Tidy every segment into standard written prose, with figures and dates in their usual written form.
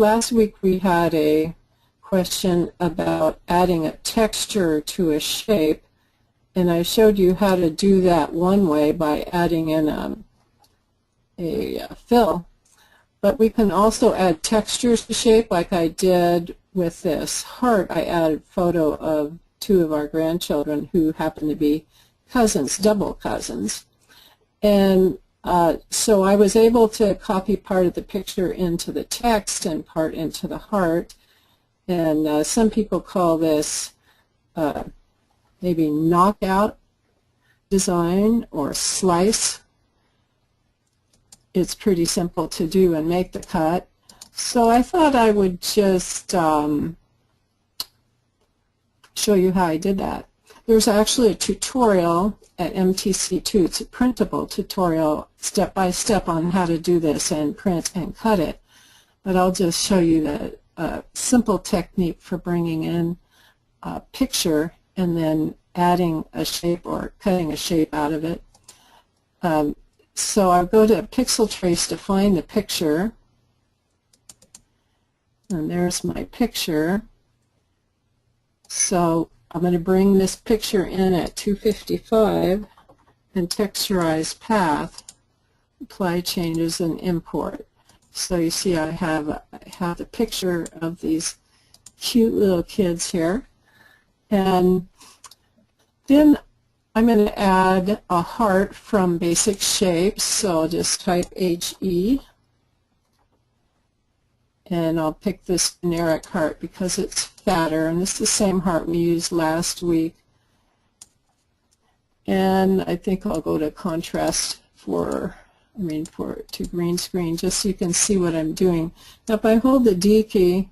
last week we had a question about adding a texture to a shape, and I showed you how to do that one way by adding in a fill. But we can also add textures to shape like I did with this heart. I added a photo of two of our grandchildren who happen to be cousins, double cousins. And so I was able to copy part of the picture into the text and part into the heart. And some people call this maybe knockout design or slice. It's pretty simple to do and make the cut. So I thought I would just show you how I did that. There's actually a tutorial at MTC2. It's a printable tutorial step-by-step on how to do this and print and cut it. But I'll just show you the simple technique for bringing in a picture and then adding a shape or cutting a shape out of it. So I'll go to Pixel Trace to find the picture. And there's my picture. So I'm going to bring this picture in at 255 and texturize path, apply changes, and import. So you see I have the picture of these cute little kids here. And then I'm going to add a heart from Basic Shapes. So I'll just type HE. And I'll pick this generic heart because it's fatter, and it's the same heart we used last week. And I think I'll go to contrast to green screen just so you can see what I'm doing. Now if I hold the D key,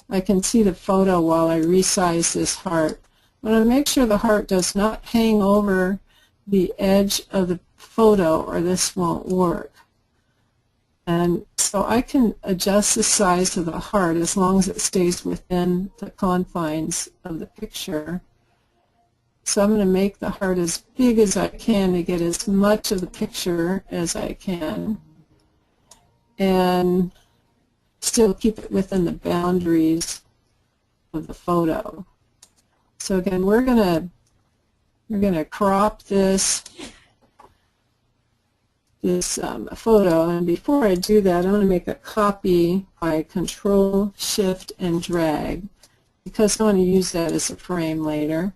I can see the photo while I resize this heart. I want to make sure the heart does not hang over the edge of the photo or this won't work. And so I can adjust the size of the heart as long as it stays within the confines of the picture. So I'm going to make the heart as big as I can to get as much of the picture as I can and still keep it within the boundaries of the photo. So again, we're going to crop this photo, and before I do that, I'm going to make a copy by Control, Shift, and drag because I want to use that as a frame later.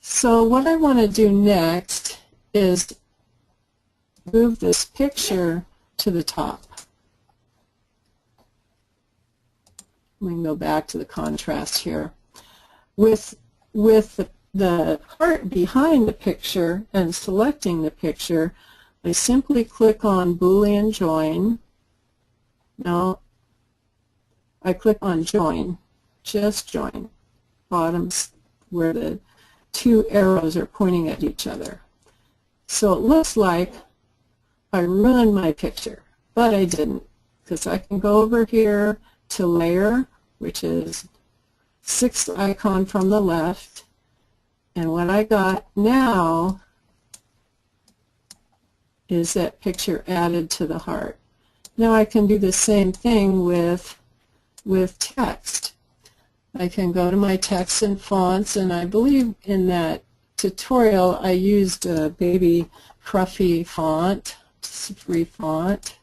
So what I want to do next is move this picture to the top. We can go back to the contrast here. With the heart behind the picture and selecting the picture, I simply click on Boolean Join. Now, I click on Join, just Join, bottoms where the two arrows are pointing at each other. So it looks like I ruined my picture, but I didn't, because I can go over here to Layer, which is sixth icon from the left, and what I got now is that picture added to the heart. Now I can do the same thing with text. I can go to my text and fonts, and I believe in that tutorial I used a Baby Cruffy font. It's a free font.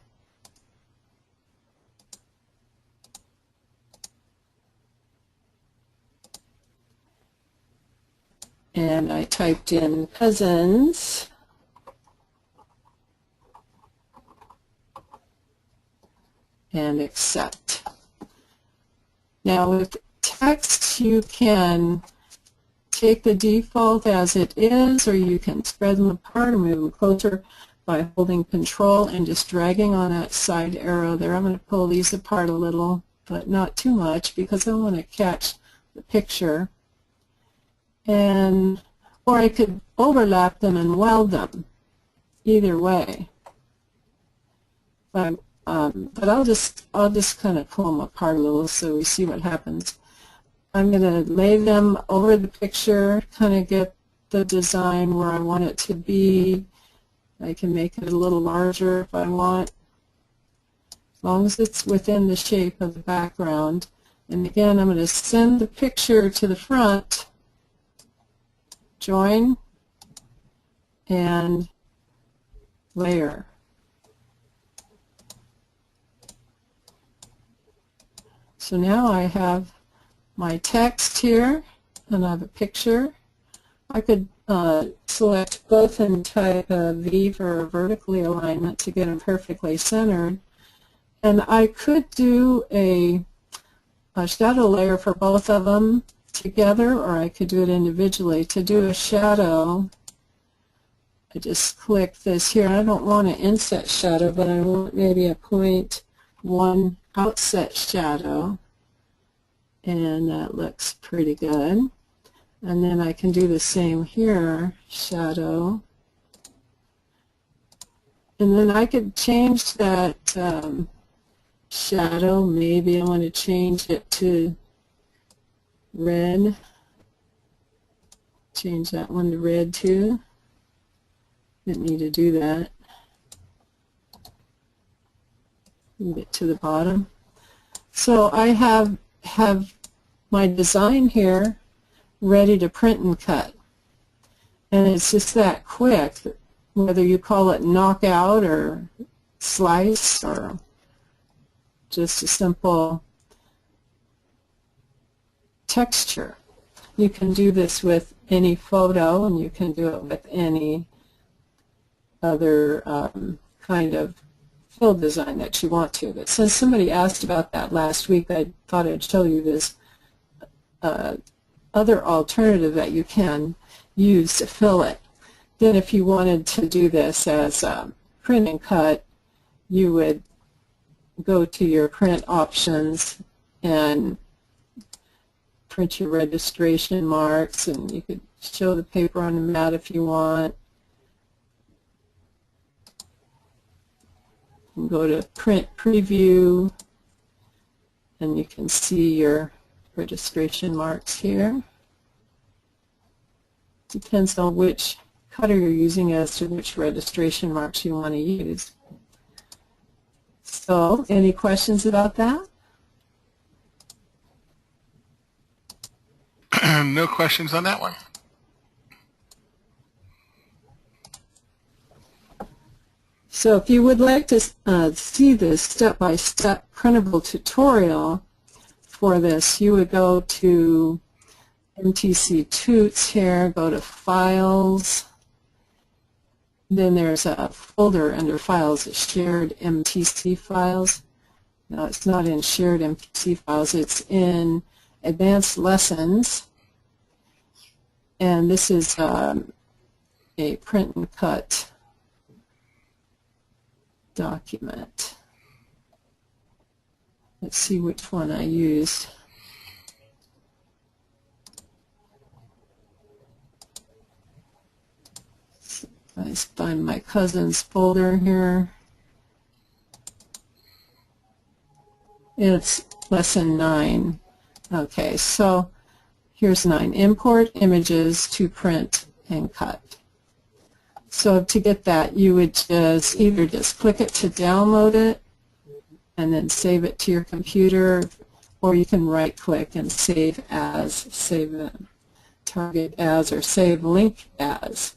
And I typed in cousins. And accept. Now with text you can take the default as it is, or you can spread them apart or move them closer by holding Control and just dragging on that side arrow there. I'm going to pull these apart a little, but not too much because I want to catch the picture. And or I could overlap them and weld them. Either way. But I'll just kind of pull them apart a little so we see what happens. I'm going to lay them over the picture, kind of get the design where I want it to be. I can make it a little larger if I want. as long as it's within the shape of the background. And again, I'm going to send the picture to the front, join, and layer. So now I have my text here, and I have a picture. I could select both and type V for vertically alignment to get them perfectly centered. And I could do a shadow layer for both of them together, or I could do it individually. To do a shadow, I just click this here. I don't want an inset shadow, but I want maybe a 0.1 outset shadow, and that looks pretty good. And then I can do the same here, shadow. And then I could change that shadow. Maybe I want to change it to red. Change that one to red too. Didn't need to do that. Move it to the bottom. So I have my design here ready to print and cut. And it's just that quick, whether you call it knockout or slice or just a simple texture. You can do this with any photo, and you can do it with any other kind of fill design that you want to. But since somebody asked about that last week, I thought I'd show you this other alternative that you can use to fill it. Then if you wanted to do this as print and cut, you would go to your print options and print your registration marks, and you could show the paper on the mat if you want. And go to print preview, and you can see your registration marks here. Depends on which cutter you're using as to which registration marks you want to use. So, any questions about that? No questions on that one. So if you would like to see this step-by-step printable tutorial for this, you would go to MTC Toots here, go to Files, then there's a folder under Files, Shared MTC Files. No, it's not in Shared MTC Files, it's in Advanced Lessons, and this is a print and cut document. Let's see which one I used. I find my cousin's folder here. It's lesson 9. Okay, so here's 9. Import images to print and cut. So to get that, you would just either just click it to download it and then save it to your computer, or you can right-click and save as, save it, target as, or save link as.